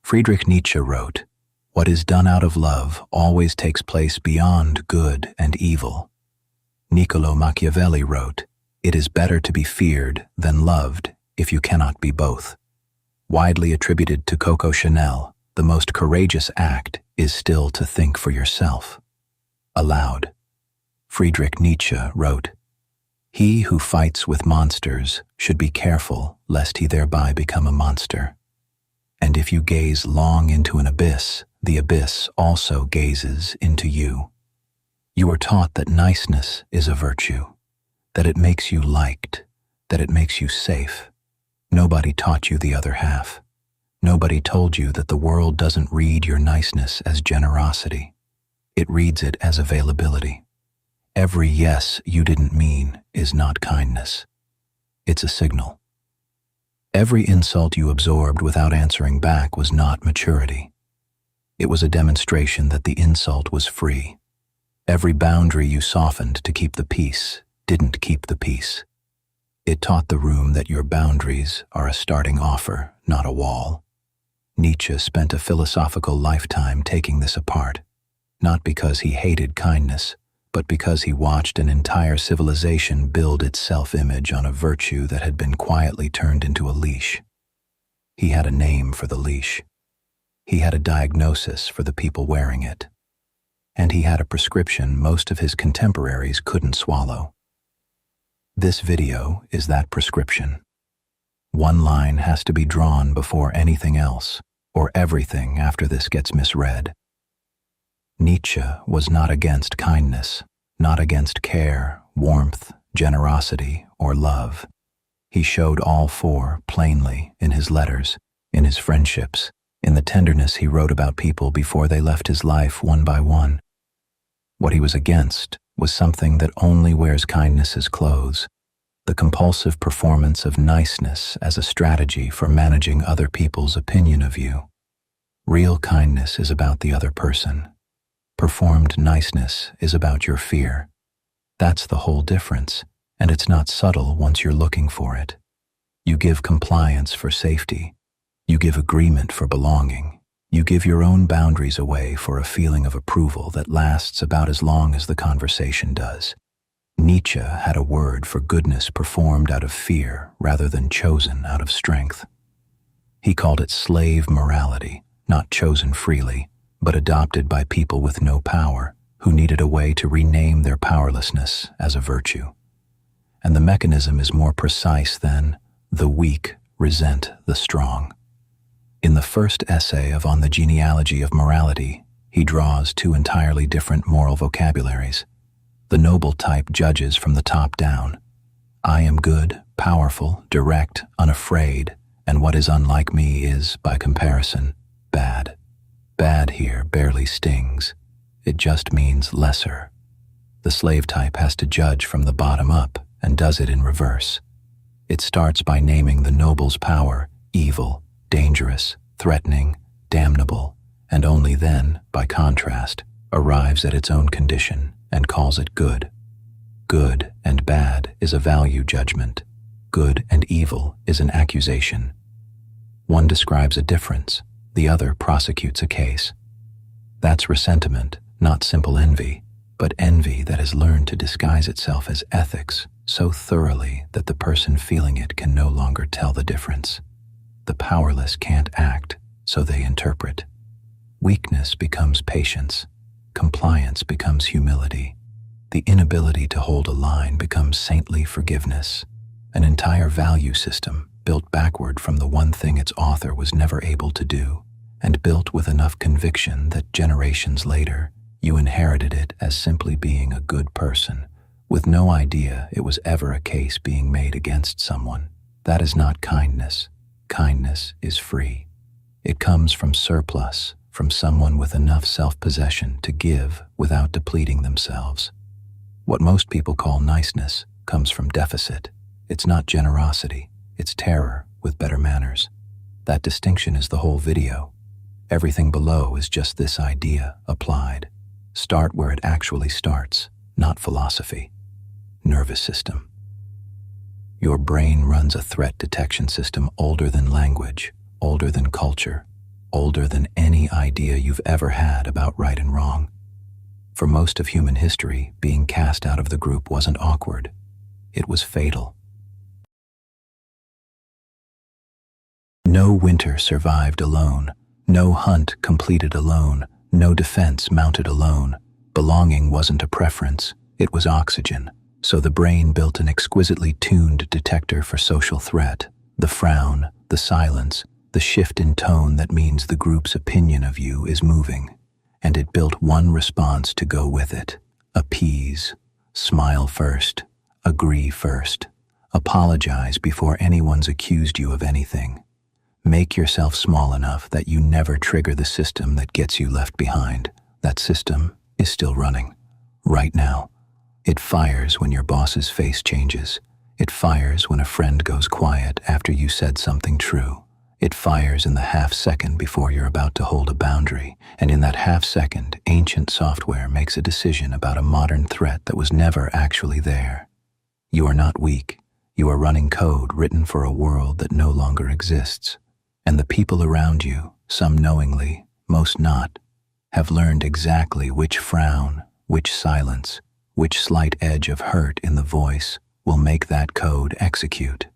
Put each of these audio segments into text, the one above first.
Friedrich Nietzsche wrote, "What is done out of love always takes place beyond good and evil." Niccolò Machiavelli wrote, "It is better to be feared than loved if you cannot be both." Widely attributed to Coco Chanel, the most courageous act is still to think for yourself. Aloud, Friedrich Nietzsche wrote, "He who fights with monsters should be careful lest he thereby become a monster. And if you gaze long into an abyss, the abyss also gazes into you." You are taught that niceness is a virtue, that it makes you liked, that it makes you safe. Nobody taught you the other half. Nobody told you that the world doesn't read your niceness as generosity. It reads it as availability. Every yes you didn't mean is not kindness. It's a signal. Every insult you absorbed without answering back was not maturity. It was a demonstration that the insult was free. Every boundary you softened to keep the peace didn't keep the peace. It taught the room that your boundaries are a starting offer, not a wall. Nietzsche spent a philosophical lifetime taking this apart, not because he hated kindness, but because he watched an entire civilization build its self-image on a virtue that had been quietly turned into a leash. He had a name for the leash. He had a diagnosis for the people wearing it. And he had a prescription most of his contemporaries couldn't swallow. This video is that prescription. One line has to be drawn before anything else, or everything after this gets misread. Nietzsche was not against kindness, not against care, warmth, generosity, or love. He showed all four plainly in his letters, in his friendships, in the tenderness he wrote about people before they left his life one by one. What he was against was something that only wears kindness as clothes, the compulsive performance of niceness as a strategy for managing other people's opinion of you. Real kindness is about the other person. Performed niceness is about your fear. That's the whole difference, and it's not subtle once you're looking for it. You give compliance for safety. You give agreement for belonging. You give your own boundaries away for a feeling of approval that lasts about as long as the conversation does. Nietzsche had a word for goodness performed out of fear rather than chosen out of strength. He called it slave morality, not chosen freely, but adopted by people with no power, who needed a way to rename their powerlessness as a virtue. And the mechanism is more precise than "the weak resent the strong." In the first essay of On the Genealogy of Morality, he draws two entirely different moral vocabularies. The noble type judges from the top down. I am good, powerful, direct, unafraid, and what is unlike me is, by comparison, bad. Bad here barely stings. It just means lesser. The slave type has to judge from the bottom up and does it in reverse. It starts by naming the noble's power evil, dangerous, threatening, damnable, and only then, by contrast, arrives at its own condition and calls it good. Good and bad is a value judgment. Good and evil is an accusation. One describes a difference. The other prosecutes a case. That's resentment, not simple envy, but envy that has learned to disguise itself as ethics so thoroughly that the person feeling it can no longer tell the difference. The powerless can't act, so they interpret. Weakness becomes patience. Compliance becomes humility. The inability to hold a line becomes saintly forgiveness. An entire value system built backward from the one thing its author was never able to do, and built with enough conviction that generations later, you inherited it as simply being a good person, with no idea it was ever a case being made against someone. That is not kindness. Kindness is free. It comes from surplus, from someone with enough self-possession to give without depleting themselves. What most people call niceness comes from deficit. It's not generosity. It's terror with better manners. That distinction is the whole video. Everything below is just this idea applied. Start where it actually starts, not philosophy. Nervous system. Your brain runs a threat detection system older than language, older than culture, older than any idea you've ever had about right and wrong. For most of human history, being cast out of the group wasn't awkward. It was fatal. No winter survived alone. No hunt completed alone. No defense mounted alone. Belonging wasn't a preference, it was oxygen. So the brain built an exquisitely tuned detector for social threat. The frown, the silence, the shift in tone that means the group's opinion of you is moving. And it built one response to go with it. Appease. Smile first. Agree first. Apologize before anyone's accused you of anything. Make yourself small enough that you never trigger the system that gets you left behind. That system is still running. Right now. It fires when your boss's face changes. It fires when a friend goes quiet after you said something true. It fires in the half-second before you're about to hold a boundary, and in that half-second, ancient software makes a decision about a modern threat that was never actually there. You are not weak. You are running code written for a world that no longer exists. And the people around you, some knowingly, most not, have learned exactly which frown, which silence, which slight edge of hurt in the voice will make that code execute.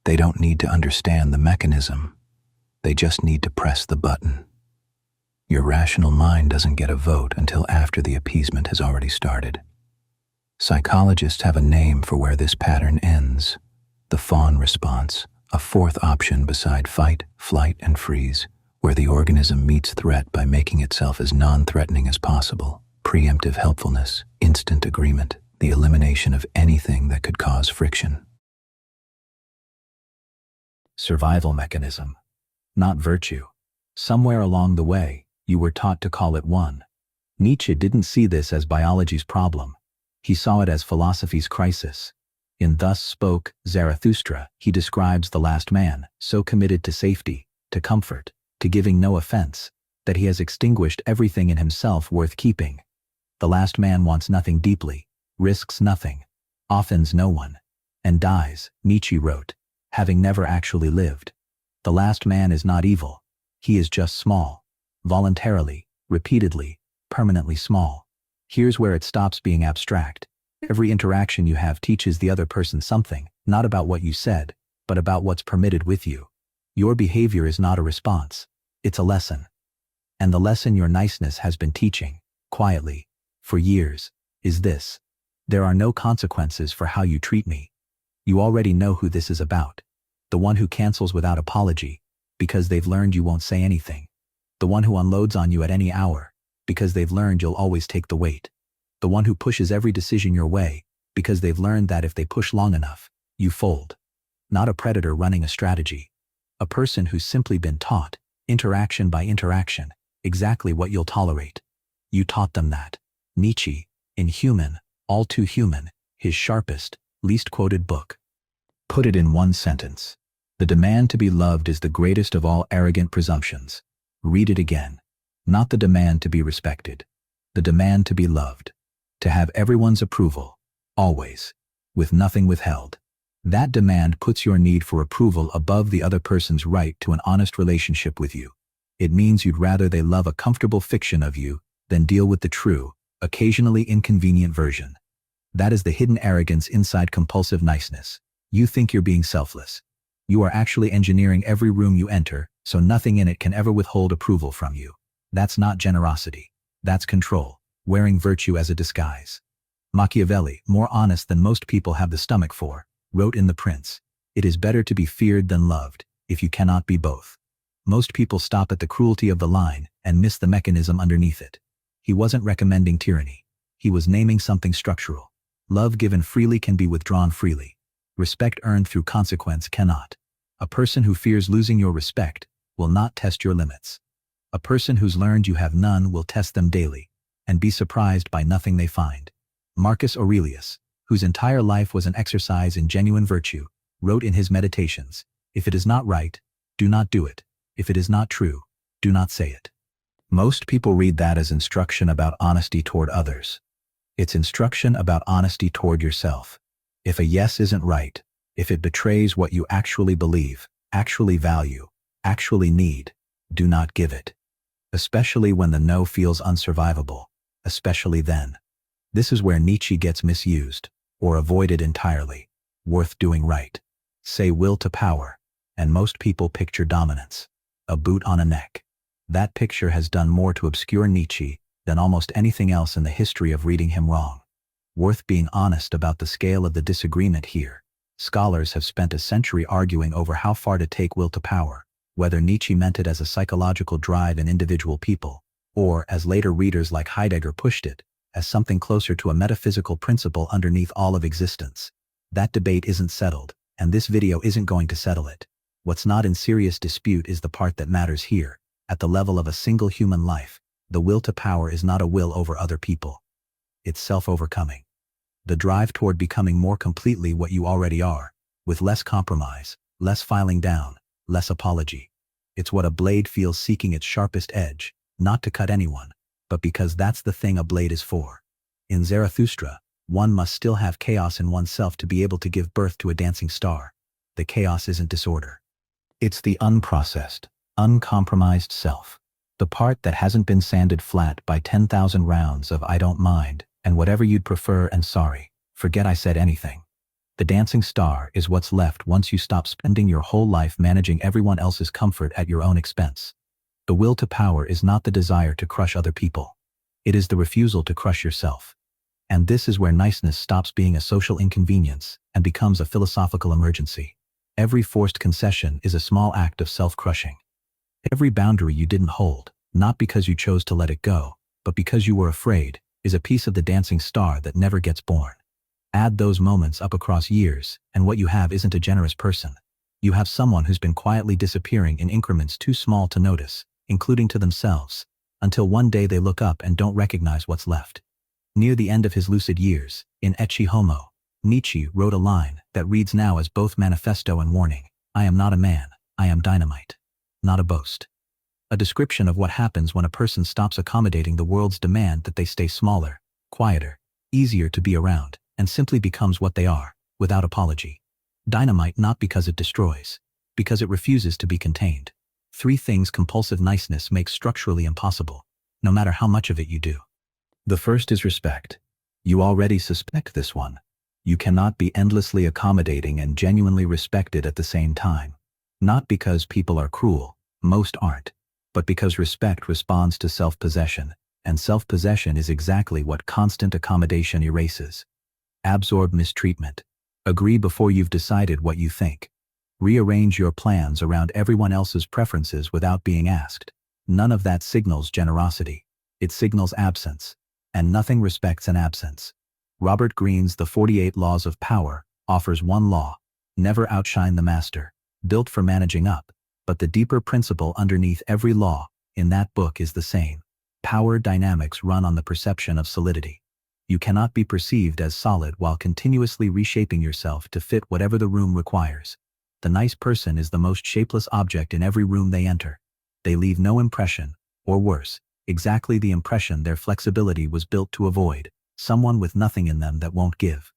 They don't need to understand the mechanism. They just need to press the button. Your rational mind doesn't get a vote until after the appeasement has already started. Psychologists have a name for where this pattern ends. The fawn response, a fourth option beside fight, flight, and freeze, where the organism meets threat by making itself as non-threatening as possible. Preemptive helpfulness, instant agreement, the elimination of anything that could cause friction. Survival mechanism, not virtue. Somewhere along the way, you were taught to call it one. Nietzsche didn't see this as biology's problem. He saw it as philosophy's crisis. In Thus Spoke Zarathustra, he describes the last man, so committed to safety, to comfort, to giving no offense, that he has extinguished everything in himself worth keeping. The last man wants nothing deeply, risks nothing, offends no one, and dies, Nietzsche wrote, having never actually lived. The last man is not evil. He is just small. Voluntarily, repeatedly, permanently small. Here's where it stops being abstract. Every interaction you have teaches the other person something, not about what you said, but about what's permitted with you. Your behavior is not a response. It's a lesson. And the lesson your niceness has been teaching, quietly, for years, is this. There are no consequences for how you treat me. You already know who this is about. The one who cancels without apology, because they've learned you won't say anything. The one who unloads on you at any hour, because they've learned you'll always take the weight. The one who pushes every decision your way, because they've learned that if they push long enough, you fold. Not a predator running a strategy. A person who's simply been taught, interaction by interaction, exactly what you'll tolerate. You taught them that. Nietzsche, in Human, All Too Human, his sharpest, least quoted book. Put it in one sentence. The demand to be loved is the greatest of all arrogant presumptions. Read it again. Not the demand to be respected. The demand to be loved. To have everyone's approval, always, with nothing withheld. That demand puts your need for approval above the other person's right to an honest relationship with you. It means you'd rather they love a comfortable fiction of you than deal with the true, occasionally inconvenient version. That is the hidden arrogance inside compulsive niceness. You think you're being selfless. You are actually engineering every room you enter, so nothing in it can ever withhold approval from you. That's not generosity. That's control. Wearing virtue as a disguise. Machiavelli, more honest than most people have the stomach for, wrote in The Prince, "It is better to be feared than loved, if you cannot be both." Most people stop at the cruelty of the line and miss the mechanism underneath it. He wasn't recommending tyranny. He was naming something structural. Love given freely can be withdrawn freely. Respect earned through consequence cannot. A person who fears losing your respect will not test your limits. A person who's learned you have none will test them daily, and be surprised by nothing they find. Marcus Aurelius, whose entire life was an exercise in genuine virtue, wrote in his Meditations, "If it is not right, do not do it. If it is not true, do not say it." Most people read that as instruction about honesty toward others. It's instruction about honesty toward yourself. If a yes isn't right, if it betrays what you actually believe, actually value, actually need, Do not give it. Especially when the no feels unsurvivable. Especially then. This is where Nietzsche gets misused, or avoided entirely. Worth doing right. Say will to power, and most people picture dominance. A boot on a neck. That picture has done more to obscure Nietzsche than almost anything else in the history of reading him wrong. Worth being honest about the scale of the disagreement here. Scholars have spent a century arguing over how far to take will to power, whether Nietzsche meant it as a psychological drive in individual people, or, as later readers like Heidegger pushed it, as something closer to a metaphysical principle underneath all of existence. That debate isn't settled, and this video isn't going to settle it. What's not in serious dispute is the part that matters here. At the level of a single human life, the will to power is not a will over other people. It's self-overcoming. The drive toward becoming more completely what you already are, with less compromise, less filing down, less apology. It's what a blade feels seeking its sharpest edge, not to cut anyone, but because that's the thing a blade is for. In Zarathustra, one must still have chaos in oneself to be able to give birth to a dancing star. The chaos isn't disorder. It's the unprocessed, uncompromised self. The part that hasn't been sanded flat by 10,000 rounds of I don't mind, and whatever you'd prefer and sorry, forget I said anything. The dancing star is what's left once you stop spending your whole life managing everyone else's comfort at your own expense. The will to power is not the desire to crush other people. It is the refusal to crush yourself. And this is where niceness stops being a social inconvenience and becomes a philosophical emergency. Every forced concession is a small act of self-crushing. Every boundary you didn't hold, not because you chose to let it go, but because you were afraid, is a piece of the dancing star that never gets born. Add those moments up across years, and what you have isn't a generous person. You have someone who's been quietly disappearing in increments too small to notice, including to themselves, until one day they look up and don't recognize what's left. Near the end of his lucid years, in Ecce Homo, Nietzsche wrote a line that reads now as both manifesto and warning. I am not a man, I am dynamite. Not a boast. A description of what happens when a person stops accommodating the world's demand that they stay smaller, quieter, easier to be around, and simply becomes what they are, without apology. Dynamite not because it destroys, because it refuses to be contained. 3 things compulsive niceness makes structurally impossible, no matter how much of it you do. The first is respect. You already suspect this one. You cannot be endlessly accommodating and genuinely respected at the same time. Not because people are cruel, most aren't, but because respect responds to self-possession, and self-possession is exactly what constant accommodation erases. Absorb mistreatment. Agree before you've decided what you think. Rearrange your plans around everyone else's preferences without being asked. None of that signals generosity. It signals absence. And nothing respects an absence. Robert Greene's The 48 Laws of Power offers one law: never outshine the master, built for managing up, but the deeper principle underneath every law in that book is the same. Power dynamics run on the perception of solidity. You cannot be perceived as solid while continuously reshaping yourself to fit whatever the room requires. The nice person is the most shapeless object in every room they enter. They leave no impression, or worse, exactly the impression their flexibility was built to avoid, someone with nothing in them that won't give.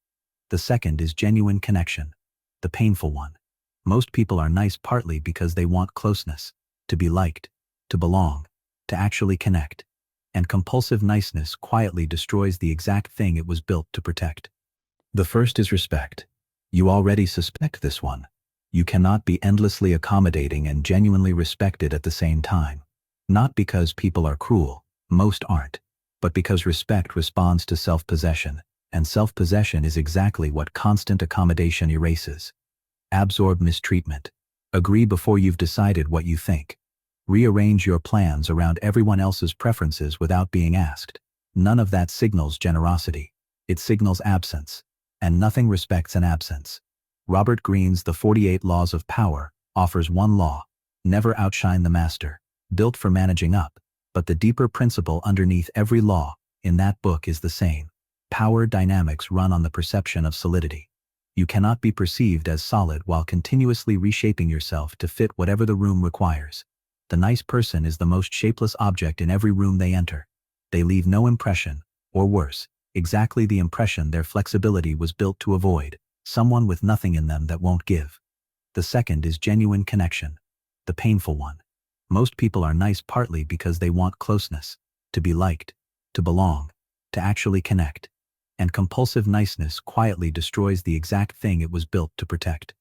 The second is genuine connection, the painful one. Most people are nice partly because they want closeness, to be liked, to belong, to actually connect. And compulsive niceness quietly destroys the exact thing it was built to protect. The first is respect. You already suspect this one. You cannot be endlessly accommodating and genuinely respected at the same time. Not because people are cruel, most aren't, but because respect responds to self-possession, and self-possession is exactly what constant accommodation erases. Absorb mistreatment. Agree before you've decided what you think. Rearrange your plans around everyone else's preferences without being asked. None of that signals generosity. It signals absence, and nothing respects an absence. Robert Greene's The 48 Laws of Power offers one law: never outshine the master, built for managing up, but the deeper principle underneath every law in that book is the same. Power dynamics run on the perception of solidity. You cannot be perceived as solid while continuously reshaping yourself to fit whatever the room requires. The nice person is the most shapeless object in every room they enter. They leave no impression, or worse, exactly the impression their flexibility was built to avoid, someone with nothing in them that won't give. The second is genuine connection, the painful one. Most people are nice partly because they want closeness, to be liked, to belong, to actually connect. And compulsive niceness quietly destroys the exact thing it was built to protect.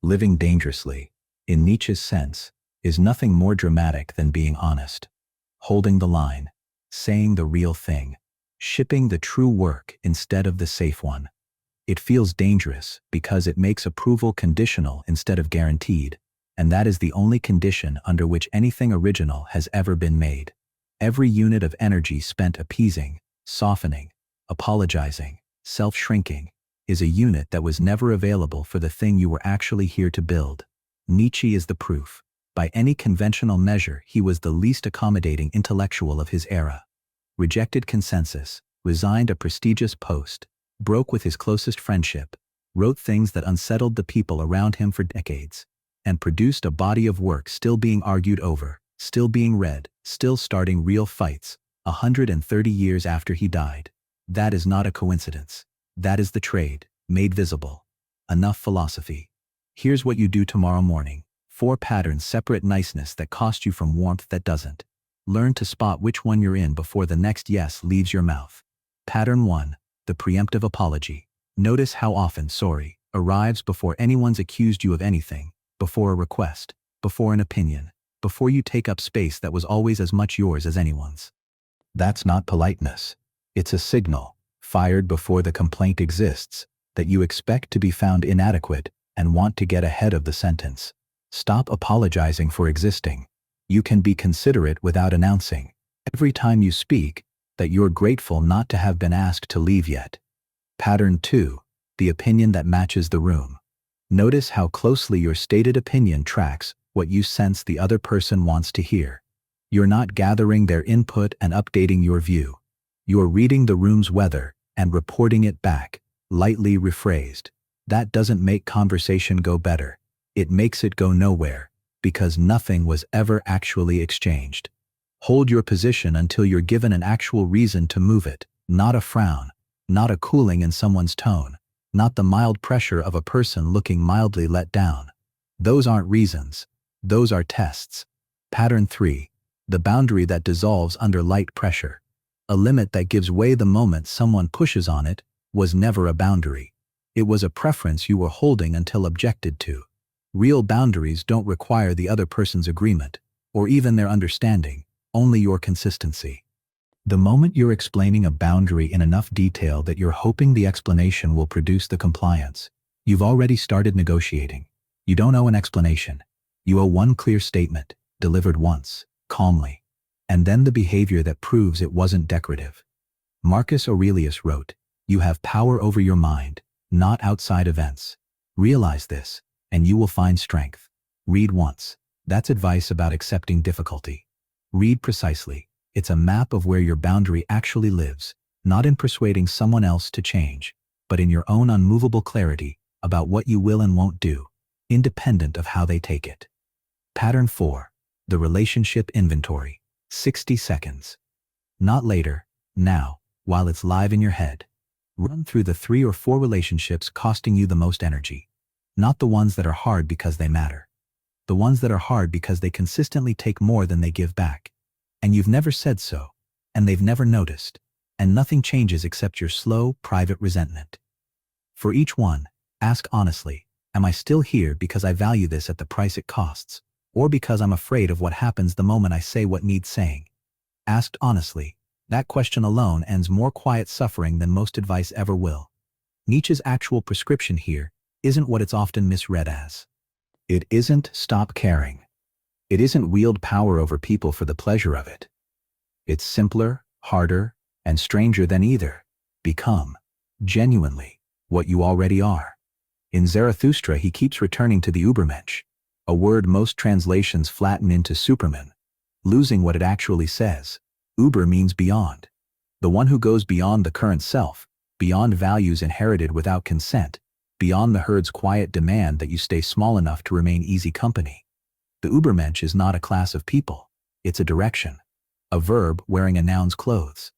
Living dangerously, in Nietzsche's sense, is nothing more dramatic than being honest. Holding the line, saying the real thing, shipping the true work instead of the safe one. It feels dangerous because it makes approval conditional instead of guaranteed, and that is the only condition under which anything original has ever been made. Every unit of energy spent appeasing, softening, apologizing, self-shrinking, is a unit that was never available for the thing you were actually here to build. Nietzsche is the proof. By any conventional measure, he was the least accommodating intellectual of his era. Rejected consensus, resigned a prestigious post, broke with his closest friendship, wrote things that unsettled the people around him for decades, and produced a body of work still being argued over, still being read, still starting real fights, 130 years after he died. That is not a coincidence. That is the trade, made visible. Enough philosophy. Here's what you do tomorrow morning. 4 patterns separate niceness that cost you from warmth that doesn't. Learn to spot which one you're in before the next yes leaves your mouth. Pattern 1. The preemptive apology. Notice how often sorry arrives before anyone's accused you of anything, before a request, before an opinion, before you take up space that was always as much yours as anyone's. That's not politeness. It's a signal, fired before the complaint exists, that you expect to be found inadequate and want to get ahead of the sentence. Stop apologizing for existing. You can be considerate without announcing, every time you speak, that you're grateful not to have been asked to leave yet. Pattern 2. The opinion that matches the room. Notice how closely your stated opinion tracks what you sense the other person wants to hear. You're not gathering their input and updating your view. You're reading the room's weather and reporting it back, lightly rephrased. That doesn't make conversation go better. It makes it go nowhere, because nothing was ever actually exchanged. Hold your position until you're given an actual reason to move it, not a frown, not a cooling in someone's tone, not the mild pressure of a person looking mildly let down. Those aren't reasons. Those are tests. Pattern 3. The boundary that dissolves under light pressure. A limit that gives way the moment someone pushes on it was never a boundary. It was a preference you were holding until objected to. Real boundaries don't require the other person's agreement, or even their understanding, only your consistency. The moment you're explaining a boundary in enough detail that you're hoping the explanation will produce the compliance, you've already started negotiating. You don't owe an explanation. You owe one clear statement, delivered once, calmly, and then the behavior that proves it wasn't decorative. Marcus Aurelius wrote, "You have power over your mind, not outside events. Realize this, and you will find strength." Read once. That's advice about accepting difficulty. Read precisely. It's a map of where your boundary actually lives, not in persuading someone else to change, but in your own unmovable clarity about what you will and won't do, independent of how they take it. Pattern 4. The relationship inventory. 60 seconds. Not later, now, while it's live in your head. Run through the 3 or 4 relationships costing you the most energy. Not the ones that are hard because they matter. The ones that are hard because they consistently take more than they give back. And you've never said so, and they've never noticed, and nothing changes except your slow, private resentment. For each one, ask honestly, am I still here because I value this at the price it costs, or because I'm afraid of what happens the moment I say what needs saying? Asked honestly, that question alone ends more quiet suffering than most advice ever will. Nietzsche's actual prescription here isn't what it's often misread as. It isn't stop caring. It isn't wield power over people for the pleasure of it. It's simpler, harder, and stranger than either. Become, genuinely, what you already are. In Zarathustra, he keeps returning to the Übermensch, a word most translations flatten into Superman, losing what it actually says. Uber means beyond. The one who goes beyond the current self, beyond values inherited without consent, beyond the herd's quiet demand that you stay small enough to remain easy company. The Übermensch is not a class of people. It's a direction, a verb wearing a noun's clothes.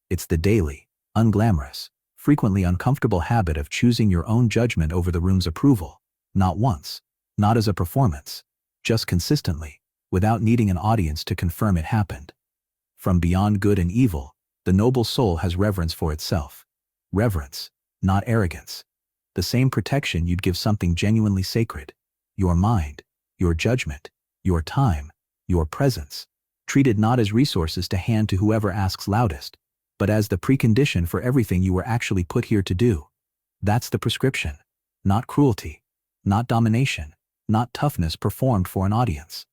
It's the daily, unglamorous, frequently uncomfortable habit of choosing your own judgment over the room's approval, not once, not as a performance, just consistently, without needing an audience to confirm it happened. From beyond good and evil, the noble soul has reverence for itself. Reverence, not arrogance. The same protection you'd give something genuinely sacred. Your mind, your judgment, your time, your presence, treated not as resources to hand to whoever asks loudest, but as the precondition for everything you were actually put here to do. That's the prescription. Not cruelty, not domination, not toughness performed for an audience.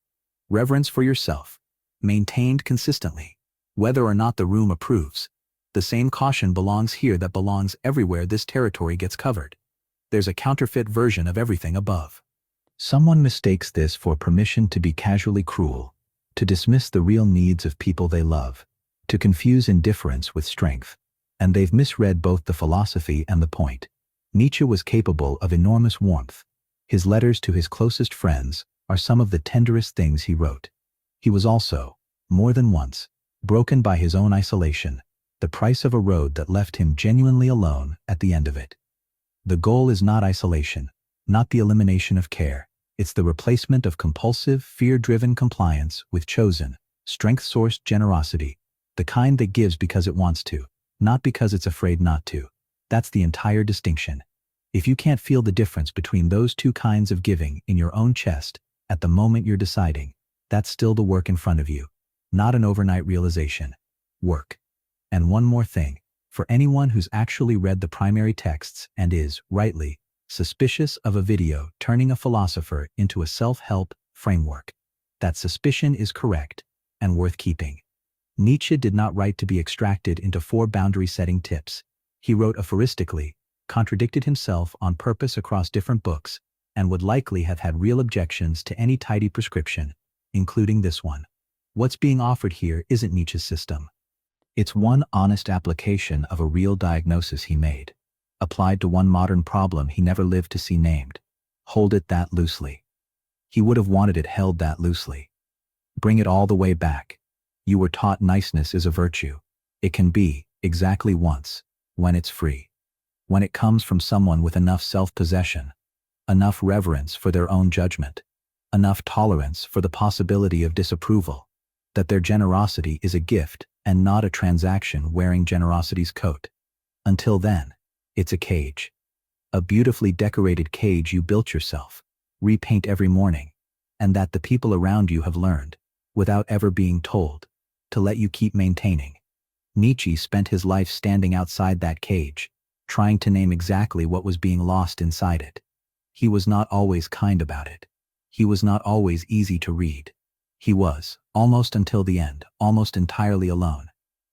Reverence for yourself, maintained consistently, whether or not the room approves. The same caution belongs here that belongs everywhere this territory gets covered. There's a counterfeit version of everything above. Someone mistakes this for permission to be casually cruel, to dismiss the real needs of people they love, to confuse indifference with strength, and they've misread both the philosophy and the point. Nietzsche was capable of enormous warmth. His letters to his closest friends are some of the tenderest things he wrote. He was also, more than once, broken by his own isolation, the price of a road that left him genuinely alone at the end of it. The goal is not isolation, not the elimination of care. It's the replacement of compulsive, fear-driven compliance with chosen, strength-sourced generosity, the kind that gives because it wants to, not because it's afraid not to. That's the entire distinction. If you can't feel the difference between those two kinds of giving in your own chest at the moment you're deciding, that's still the work in front of you, not an overnight realization. Work. And one more thing, for anyone who's actually read the primary texts and is, rightly, suspicious of a video turning a philosopher into a self-help framework, that suspicion is correct and worth keeping. Nietzsche did not write to be extracted into 4 boundary-setting tips. He wrote aphoristically, contradicted himself on purpose across different books, and would likely have had real objections to any tidy prescription, including this one. What's being offered here isn't Nietzsche's system. It's one honest application of a real diagnosis he made, applied to one modern problem he never lived to see named. Hold it that loosely. He would have wanted it held that loosely. Bring it all the way back. You were taught niceness is a virtue. It can be, exactly once, when it's free. When it comes from someone with enough self-possession, enough reverence for their own judgment, enough tolerance for the possibility of disapproval, that their generosity is a gift and not a transaction wearing generosity's coat. Until then, it's a cage. A beautifully decorated cage you built yourself, repaint every morning, and that the people around you have learned, without ever being told, to let you keep maintaining. Nietzsche spent his life standing outside that cage, trying to name exactly what was being lost inside it. He was not always kind about it. He was not always easy to read. He was, almost until the end, almost entirely alone.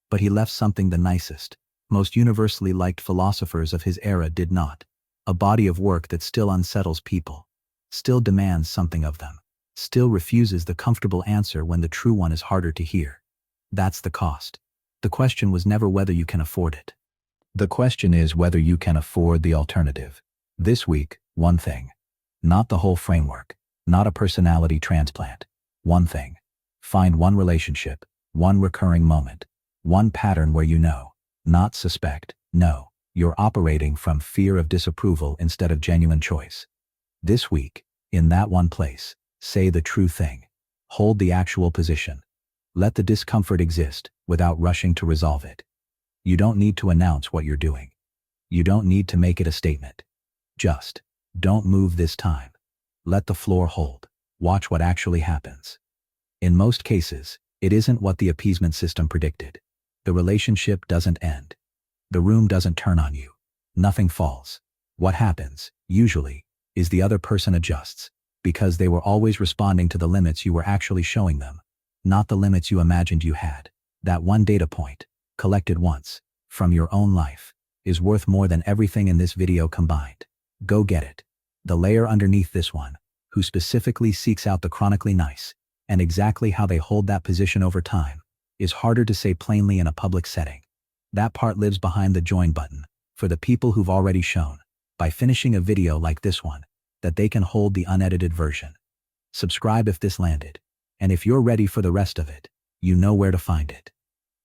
But he left something the nicest, most universally liked philosophers of his era did not. A body of work that still unsettles people, still demands something of them, still refuses the comfortable answer when the true one is harder to hear. That's the cost. The question was never whether you can afford it. The question is whether you can afford the alternative. This week, one thing. Not the whole framework. Not a personality transplant. One thing. Find one relationship, one recurring moment, one pattern where you know, not suspect, no, you're operating from fear of disapproval instead of genuine choice. This week, in that one place, say the true thing. Hold the actual position. Let the discomfort exist without rushing to resolve it. You don't need to announce what you're doing. You don't need to make it a statement. Just, don't move this time. Let the floor hold. Watch what actually happens. In most cases, it isn't what the appeasement system predicted. The relationship doesn't end. The room doesn't turn on you. Nothing falls. What happens, usually, is the other person adjusts, because they were always responding to the limits you were actually showing them, not the limits you imagined you had. That one data point, collected once, from your own life, is worth more than everything in this video combined. Go get it. The layer underneath this one, who specifically seeks out the chronically nice, and exactly how they hold that position over time, is harder to say plainly in a public setting. That part lives behind the join button, for the people who've already shown, by finishing a video like this one, that they can hold the unedited version. Subscribe if this landed, and if you're ready for the rest of it, you know where to find it.